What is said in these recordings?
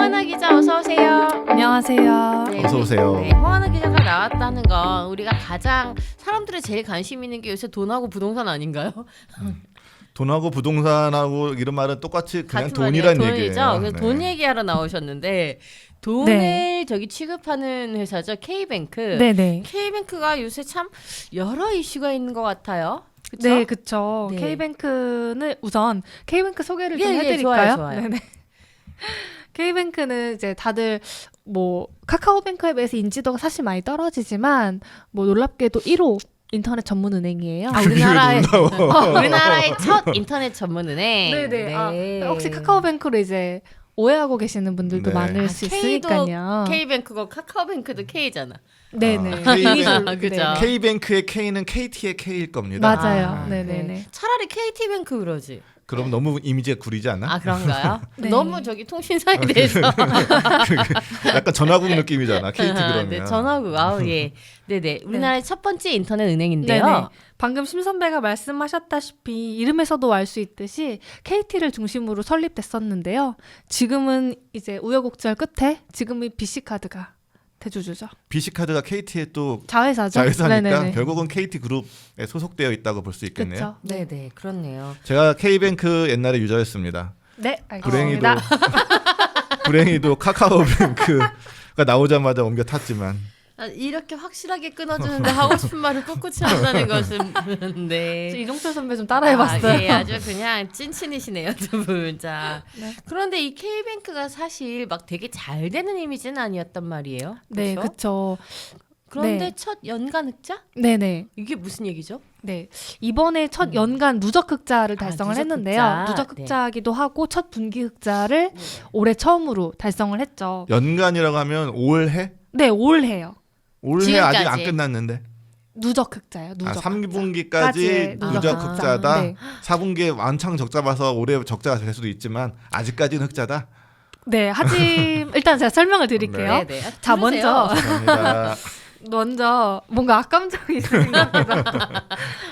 홍하나 기자 어서 오세요. 안녕하세요. 네, 어서 오세요. 네, 홍하나 기자가 나왔다는 건 우리가 가장 사람들이 제일 관심 있는 게 요새 돈하고 부동산 아닌가요? 돈하고 부동산하고 이런 말은 똑같이 그냥 같은 돈이란 말이에요. 얘기예요. 돈이죠. 그래서 네. 돈 얘기하러 나오셨는데 돈을 네. 저기 취급하는 회사죠. K뱅크. 네네. K뱅크가 요새 참 여러 이슈가 있는 것 같아요. 그쵸? 네, 그쵸. 네. K뱅크는 우선 K뱅크 소개를 좀 예, 예, 해드릴까요? 좋아요. 네네. K뱅크는 이제 다들 뭐 카카오뱅크에 비해서 인지도가 사실 많이 떨어지지만 뭐 놀랍게도 1호 인터넷 전문 은행이에요. 아, 우리나라의 그게 우리나라의 첫 인터넷 전문 은행. 네네. 아, 혹시 카카오뱅크로 이제 오해하고 계시는 분들도 네. 많을 아, 수 K도 있으니까요. K뱅크고 카카오뱅크도 K잖아. 네네. 아, 이미지로, 그죠. 네. K뱅크의 K는 KT의 K일 겁니다. 맞아요. 아, 네네네. 그래. 차라리 KT뱅크 그러지. 그럼 너무 이미지가 구리지 않아? 아 그런가요? 네. 너무 저기 통신사에 대해서 약간 전화국 느낌이잖아. KT 그러면. 네, 전화국 아우 예. 네네. 우리나라의 첫 번째 인터넷 은행인데요. 네네. 방금 심 선배가 말씀하셨다시피 이름에서도 알 수 있듯이 KT를 중심으로 설립됐었는데요. 지금은 이제 우여곡절 끝에 지금의 BC카드가 대주주죠. BC카드가 KT의 또 자회사죠. 자회사니까 네네네. 결국은 KT 그룹에 소속되어 있다고 볼 수 있겠네요. 그렇죠. 네네 그렇네요. 제가 K뱅크 옛날에 유저였습니다. 네, 불행히도 알겠습니다. 불행히도 카카오뱅크가 나오자마자 옮겨 탔지만 아, 이렇게 확실하게 끊어주는데 하고 싶은 말을 꿋꿋이 한다는 것은 네. 이종철 선배 좀 따라해봤어요. 아, 예, 아주 그냥 찐친이시네요 두 분. 자, 네. 그런데 이 K뱅크가 사실 막 되게 잘 되는 이미지는 아니었단 말이에요. 네, 그렇죠? 그쵸. 그런데 네. 첫 연간 흑자? 네네. 이게 무슨 얘기죠? 네. 이번에 첫 연간 누적 흑자를 달성을 누적 했는데요. 흑자. 누적 흑자이기도 하고 첫 분기 흑자를 올해 처음으로 달성을 했죠. 연간이라고 하면 올해? 네, 올해요. 올해 아직 안 지금까지. 끝났는데. 누적 흑자예요. 누적 흑자. 3분기까지 까지의 누적 누적 흑자다. 네. 4분기에 완창 적자 봐서 올해 적자가 될 수도 있지만 아직까지는 흑자다. 네, 일단 제가 설명을 드릴게요. 네네. 자, 들으세요. 감사합니다. 먼저 뭔가 악감정이 있으신 것 같기도 하고.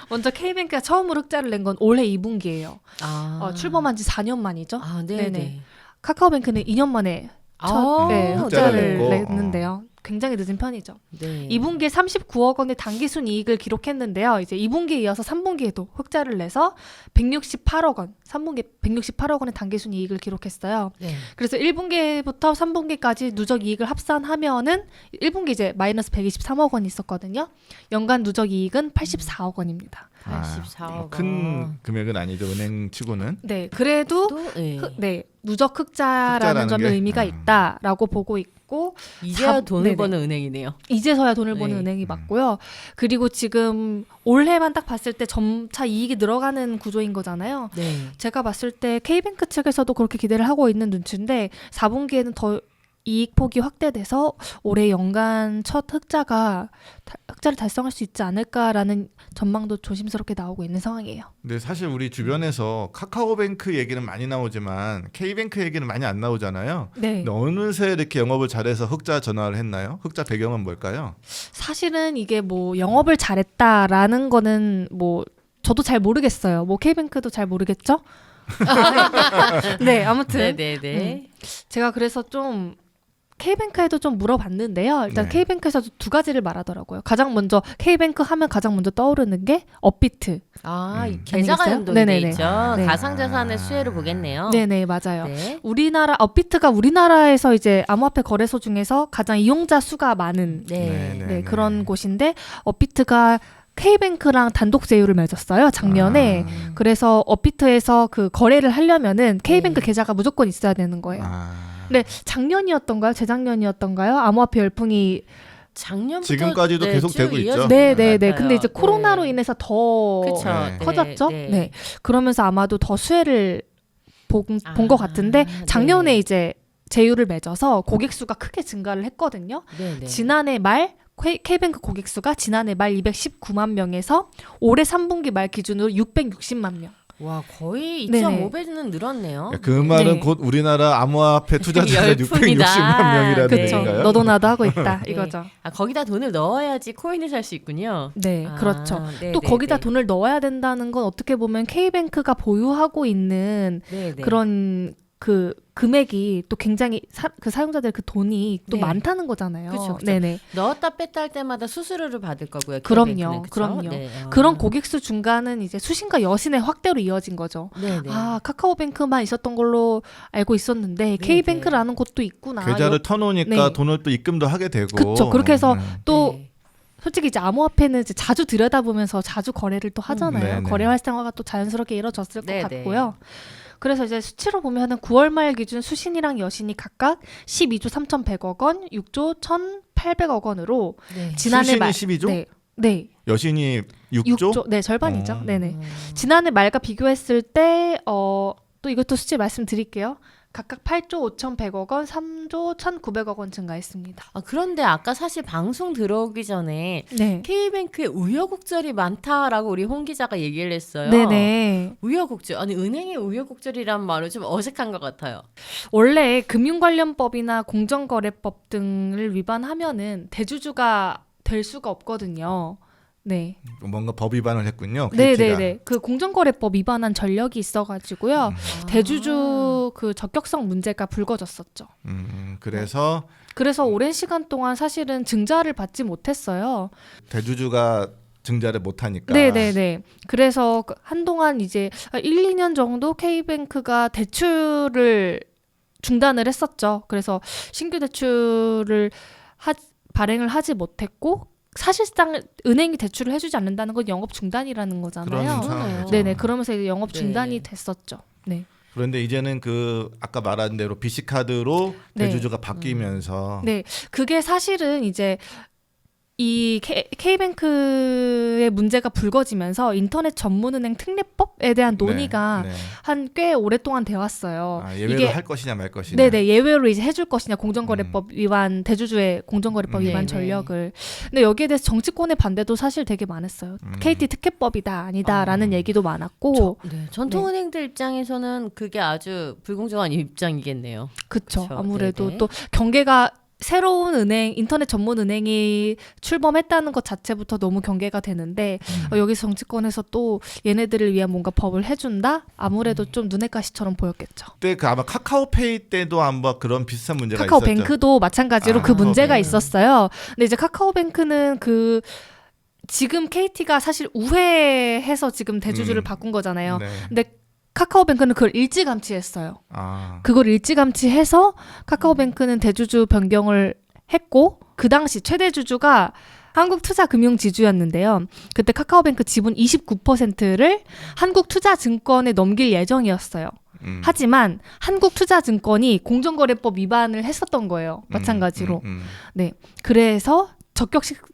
먼저 K뱅크가 처음으로 흑자를 낸 건 올해 2분기예요. 아. 출범한 지 4년 만이죠. 아, 네네. 네네. 카카오뱅크는 2년 만에 첫 아, 흑자를 냈고. 냈는데요. 굉장히 늦은 편이죠. 네. 2분기에 39억 원의 당기순 이익을 기록했는데요. 이제 2분기에 이어서 3분기에도 흑자를 내서 168억 원, 3분기에 168억 원의 당기순 이익을 기록했어요. 네. 그래서 1분기부터 3분기까지 누적 이익을 합산하면은 1분기 이제 마이너스 123억 원이 있었거든요. 연간 누적 이익은 84억 원입니다. 84억 큰 금액은 아니죠. 은행 치고는. 네, 그래도 또 네. 네, 누적 흑자라는 흑자라는 점에 게, 의미가 있다라고 보고 있고 이제야 돈을 네네. 버는 은행이네요. 이제서야 돈을 버는 네. 은행이 맞고요. 그리고 지금 올해만 딱 봤을 때 점차 이익이 늘어가는 구조인 거잖아요. 네. 제가 봤을 때 K뱅크 측에서도 그렇게 기대를 하고 있는 눈치인데 4분기에는 더 이익 폭이 확대돼서 올해 연간 첫 흑자를 달성할 수 있지 않을까라는 전망도 조심스럽게 나오고 있는 상황이에요. 근데 사실 우리 주변에서 카카오뱅크 얘기는 많이 나오지만 K뱅크 얘기는 많이 안 나오잖아요. 네. 근데 어느새 이렇게 영업을 잘해서 흑자 전환을 했나요? 흑자 배경은 뭘까요? 사실은 이게 뭐 영업을 잘했다라는 거는 뭐 저도 잘 모르겠어요. 뭐 K뱅크도 잘 모르겠죠? 네, 아무튼 네네네. 제가 그래서 좀 K뱅크에도 좀 물어봤는데요. 일단 네. K뱅크에서도 두 가지를 말하더라고요. 가장 먼저 K뱅크 하면 가장 먼저 떠오르는 게 업비트. 아, 이 음. 계좌가 아니겠어요? 연동이 돼 네네네. 있죠. 네. 가상자산의 수혜를 보겠네요. 네네, 맞아요. 네. 업비트가 우리나라에서 이제 암호화폐 거래소 중에서 가장 이용자 수가 많은 네. 그런 곳인데 업비트가 K뱅크랑 단독 제휴를 맺었어요, 작년에. 아. 그래서 업비트에서 그 거래를 하려면은 K뱅크 네. 계좌가 무조건 있어야 되는 거예요. 아. 근데 작년이었던가요? 재작년이었던가요? 암호화폐 열풍이 작년부터 지금까지도 계속 쭉 되고 있죠. 이어지는 네네네. 것 같아요. 근데 이제 코로나로 네. 인해서 더 그쵸. 네. 커졌죠. 네. 네. 그러면서 아마도 더 수혜를 본 것 같은데 작년에 네. 이제 제휴를 맺어서 고객 수가 크게 증가를 했거든요. 네네. 지난해 말 K뱅크 고객 수가 지난해 말 219만 명에서 올해 3분기 말 기준으로 660만 명. 와 거의 네네. 2.5배는 늘었네요. 그 말은 네. 곧 우리나라 암호화폐 투자자가 열풍이다. 660만 명이라는 그렇죠. 얘기인가요? 너도 나도 하고 있다 네. 이거죠. 아 거기다 돈을 넣어야지 코인을 살 수 있군요. 네, 아, 그렇죠. 네, 또 네, 거기다 네. 돈을 넣어야 된다는 건 어떻게 보면 K뱅크가 보유하고 있는 네, 네. 그런 그 금액이 또 굉장히 그 사용자들 그 돈이 또 네. 많다는 거잖아요. 그쵸, 그쵸. 네네. 넣었다 뺐다 할 때마다 수수료를 받을 거고요. 그럼요, K뱅크는, 그쵸? 그럼요. 네. 그런 고객수 중간은 이제 수신과 여신의 확대로 이어진 거죠. 네네. 아, 카카오뱅크만 있었던 걸로 알고 있었는데 K뱅크라는 곳도 있구나. 계좌를 터놓으니까 네. 돈을 또 입금도 하게 되고. 그쵸. 그렇게 해서 또 네. 솔직히 이제 암호화폐는 이제 자주 들여다보면서 자주 거래를 또 하잖아요. 네네. 거래 활성화가 또 자연스럽게 이루어졌을 것 네네. 같고요. 그래서 이제 수치로 보면은 9월 말 기준 수신이랑 여신이 각각 12조 3,100억 원, 6조 1,800억 원으로 네. 지난해 말 수신이 12조? 네. 네. 여신이 6조? 네, 절반이죠. 네네. 음. 지난해 말과 비교했을 때 또 이것도 수치 말씀드릴게요. 각각 8조 5,100억 원, 3조 1,900억 원 증가했습니다. 그런데 아까 사실 방송 들어오기 전에 네. K뱅크에 우여곡절이 많다라고 우리 홍 기자가 얘기를 했어요. 네네. 우여곡절. 아니 은행의 우여곡절이란 말은 좀 어색한 것 같아요. 원래 금융관련법이나 공정거래법 등을 위반하면은 대주주가 될 수가 없거든요. 네. 뭔가 법 위반을 했군요. KT가. 네네네. 그 공정거래법 위반한 전력이 있어가지고요. 대주주 그 적격성 문제가 불거졌었죠. 그래서 그래서 오랜 시간 동안 사실은 증자를 받지 못했어요. 대주주가 증자를 못하니까. 네네네. 그래서 한동안 이제 1, 2년 정도 K뱅크가 대출을 중단을 했었죠. 그래서 신규 대출을 발행을 하지 못했고 사실상 은행이 대출을 해주지 않는다는 건 영업 중단이라는 거잖아요. 그런 상황이죠. 네네. 그러면서 이제 영업 네. 중단이 됐었죠. 네. 그런데 이제는 그 아까 말한 대로 BC카드로 네. 대주주가 바뀌면서 네. 그게 사실은 이제 이 K뱅크의 문제가 불거지면서 인터넷 전문은행 특례법에 대한 논의가 네, 네. 한 꽤 오랫동안 되어 왔어요. 예외로 할 것이냐 말 것이냐. 네네 예외로 이제 해줄 것이냐 공정거래법 위반 대주주의 공정거래법 위반 네네. 전력을. 근데 여기에 대해서 정치권의 반대도 사실 되게 많았어요. KT 특혜법이다 아니다라는 얘기도 많았고. 전통은행들 입장에서는 그게 아주 불공정한 입장이겠네요. 그쵸. 그쵸. 아무래도 네네. 또 경계가 새로운 은행, 인터넷 전문 은행이 출범했다는 것 자체부터 너무 경계가 되는데 여기서 정치권에서 또 얘네들을 위한 뭔가 법을 해준다? 아무래도 좀 눈엣 가시처럼 보였겠죠. 그때 그 아마 카카오페이 때도 한번 그런 비슷한 문제가 있었죠. 카카오뱅크도 마찬가지로 아, 그 문제가 카카오뱅크. 있었어요. 근데 이제 카카오뱅크는 지금 KT가 사실 우회해서 지금 대주주를 바꾼 거잖아요. 네. 근데 카카오뱅크는 그걸 일찌감치했어요. 그걸 일찌감치해서 카카오뱅크는 대주주 변경을 했고 그 당시 최대 주주가 한국투자금융지주였는데요. 그때 카카오뱅크 지분 29%를 한국투자증권에 넘길 예정이었어요. 하지만 한국투자증권이 공정거래법 위반을 했었던 거예요. 마찬가지로. 네. 그래서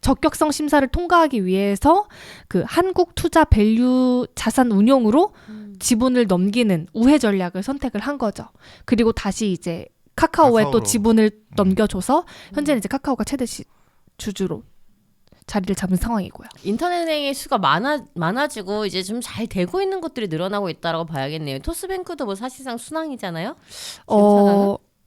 적격성 심사를 통과하기 위해서 그 한국투자밸류 자산운용으로 지분을 넘기는 우회 전략을 선택을 한 거죠. 그리고 다시 이제 카카오에 또 카카오로. 지분을 넘겨줘서 현재는 이제 카카오가 최대 주주로 자리를 잡은 상황이고요. 인터넷은행의 수가 많아지고 이제 좀 잘 되고 있는 것들이 늘어나고 있다라고 봐야겠네요. 토스뱅크도 뭐 사실상 순항이잖아요.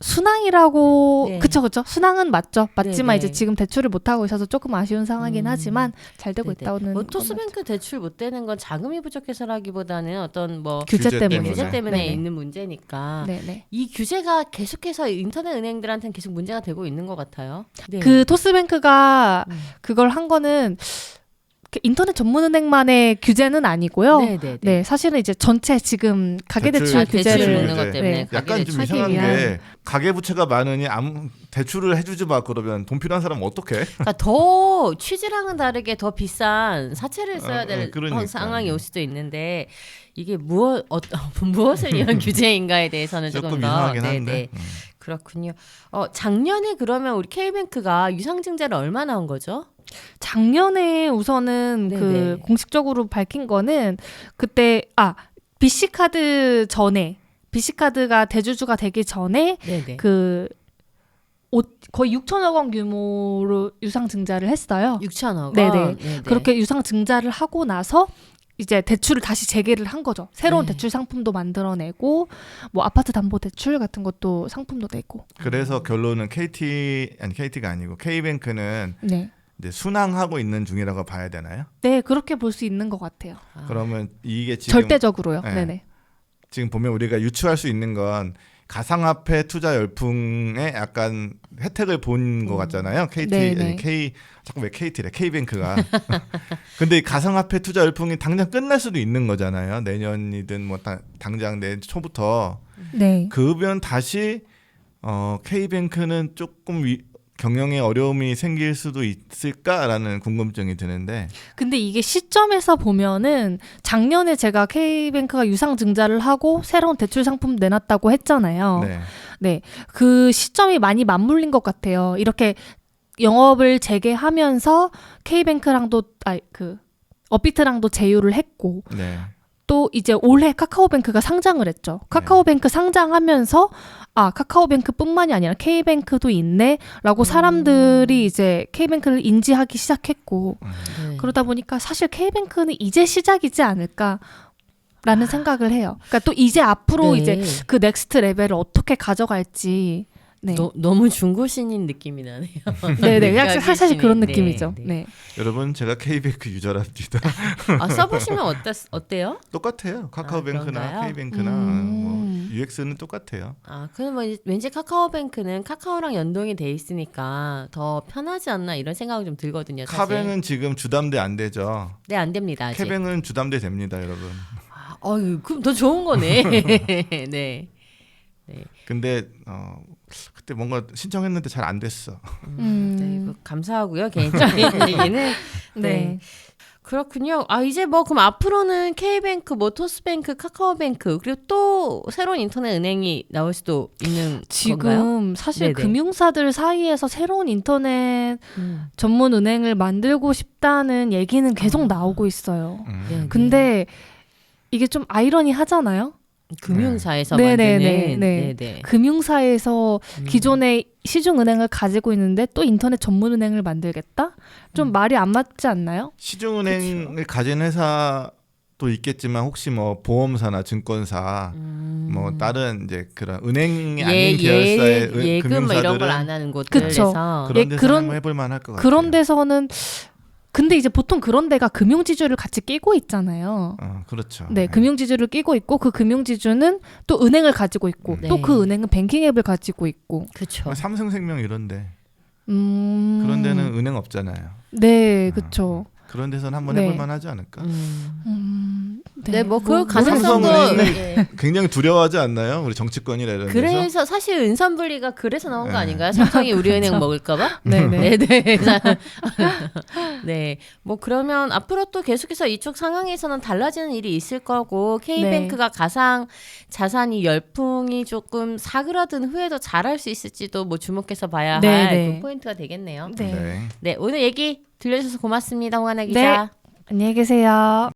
순항이라고 네. 그쵸 순항은 맞지만 네네. 이제 지금 대출을 못 하고 있어서 조금 아쉬운 상황이긴 하지만 잘 되고 네네. 있다고는 뭐 건 토스뱅크 대출 못 되는 건 자금이 부족해서라기보다는 어떤 뭐 규제 규제 때문에 규제 때문에 네네. 있는 문제니까 네네. 이 규제가 계속해서 인터넷 은행들한테는 계속 문제가 되고 있는 것 같아요. 네. 그 토스뱅크가 그걸 한 거는 인터넷 전문은행만의 규제는 아니고요. 네네네. 네, 사실은 이제 전체 지금 가계대출 대출 대출 규제를 묻는 것 때문에 네. 약간 좀 가계대출 이상한 하기 게 위한. 가계부채가 많으니 대출을 해주지 마 그러면 돈 필요한 사람은 어떡해? 그러니까 더 취지랑은 다르게 더 비싼 사채를 써야 될 그러니까. 상황이 올 수도 있는데 이게 무엇을 위한 규제인가에 대해서는 조금 조금 더 이상하긴 한데. 네네. 그렇군요. 작년에 그러면 우리 K뱅크가 유상증자를 얼마 나온 거죠? 작년에 우선은 네네. 그 공식적으로 밝힌 거는 그때 BC카드 전에 BC카드가 대주주가 되기 전에 네네. 거의 6천억 원 규모로 유상 증자를 했어요. 6천억 원. 네네. 네네. 그렇게 유상 증자를 하고 나서 이제 대출을 다시 재개를 한 거죠. 새로운 네. 대출 상품도 만들어내고 뭐 아파트 담보 대출 같은 것도 상품도 내고. 그래서 결론은 KT가 아니고 K뱅크는 네. 이제 순항하고 있는 중이라고 봐야 되나요? 네, 그렇게 볼 수 있는 것 같아요. 그러면 이게 지금 절대적으로요. 네. 네네. 지금 보면 우리가 유추할 수 있는 건 가상화폐 투자 열풍에 약간 혜택을 본 것 같잖아요. 네네. 자꾸 왜 KT래? K뱅크가. 근데 이 가상화폐 투자 열풍이 당장 끝날 수도 있는 거잖아요. 내년이든 뭐 당장 내년 초부터. 네. 그러면 다시 K뱅크는 조금 경영에 어려움이 생길 수도 있을까라는 궁금증이 드는데. 근데 이게 시점에서 보면은 작년에 제가 K뱅크가 유상증자를 하고 새로운 대출 상품 내놨다고 했잖아요. 네. 네. 그 시점이 많이 맞물린 것 같아요. 이렇게 영업을 재개하면서 K뱅크랑도 업비트랑도 제휴를 했고 네. 또 이제 올해 카카오뱅크가 상장을 했죠. 카카오뱅크 상장하면서 카카오뱅크뿐만이 아니라 K뱅크도 있네라고 사람들이 이제 K뱅크를 인지하기 시작했고 네. 그러다 보니까 사실 K뱅크는 이제 시작이지 않을까라는 생각을 해요. 그러니까 또 이제 앞으로 네. 이제 그 넥스트 레벨을 어떻게 가져갈지. 네. 너무 중고신인 느낌이 나네요. 네네. 그러니까 사실 그런 네, 느낌이죠. 네. 네. 여러분 제가 K뱅크 유저랍니다. 써보시면 어때요? 똑같아요. 카카오뱅크나 그런가요? K뱅크나 뭐 UX는 똑같아요. 그럼 뭐 왠지 카카오뱅크는 카카오랑 연동이 돼 있으니까 더 편하지 않나 이런 생각이 좀 들거든요. 사실. 카뱅은 지금 주담대 안 되죠. 네, 안 됩니다. 아직. K뱅은 주담대 됩니다, 여러분. 그럼 더 좋은 거네. 네. 근데 그때 뭔가 신청했는데 잘 안 됐어. 네, 감사하고요. 개인적인 얘기는. 네. 그렇군요. 이제 뭐 그럼 앞으로는 K뱅크, 뭐 토스뱅크, 카카오뱅크 그리고 또 새로운 인터넷 은행이 나올 수도 있는 지금 건가요? 사실 네네. 금융사들 사이에서 새로운 인터넷 전문 은행을 만들고 싶다는 얘기는 계속 나오고 있어요. 네, 근데 이게 좀 아이러니하잖아요. 금융사에서 네네네. 만드는 네. 금융사에서 기존의 시중은행을 가지고 있는데 또 인터넷 전문은행을 만들겠다? 좀 말이 안 맞지 않나요? 시중은행을 가진 회사도 있겠지만 혹시 뭐 보험사나 증권사 뭐 다른 이제 그런 은행이 아닌 계열사의 예금 뭐 금융사들은 이런 걸 안 하는 곳들에서 그런 데서 그런- 한번 해볼 만할 것 같아요. 그런 데서는 근데 이제 보통 그런 데가 금융지주를 같이 끼고 있잖아요. 그렇죠. 네, 금융지주를 끼고 있고 그 금융지주는 또 은행을 가지고 있고 네. 또 그 은행은 뱅킹 앱을 가지고 있고. 그렇죠. 삼성생명 이런데 그런 데는 은행 없잖아요. 네, 그렇죠. 그런 데서는 한번 네. 해볼 만하지 않을까? 네, 뭐 그럴 삼성은행은 가능성도 예. 굉장히 두려워하지 않나요? 우리 정치권이라 이런 데서. 그래서 사실 은산분리가 그래서 나온 거 아닌가요? 삼성이 우리 은행 먹을까봐? 네네. 네. 네. 뭐 그러면 앞으로 또 계속해서 이쪽 상황에서는 달라지는 일이 있을 거고 K뱅크가 가상 자산이 열풍이 조금 사그라든 후에도 잘할 수 있을지도 뭐 주목해서 봐야 네, 할 네. 그 포인트가 되겠네요. 네. 네, 오늘 얘기 들려주셔서 고맙습니다, 홍하나 기자. 안녕히 계세요.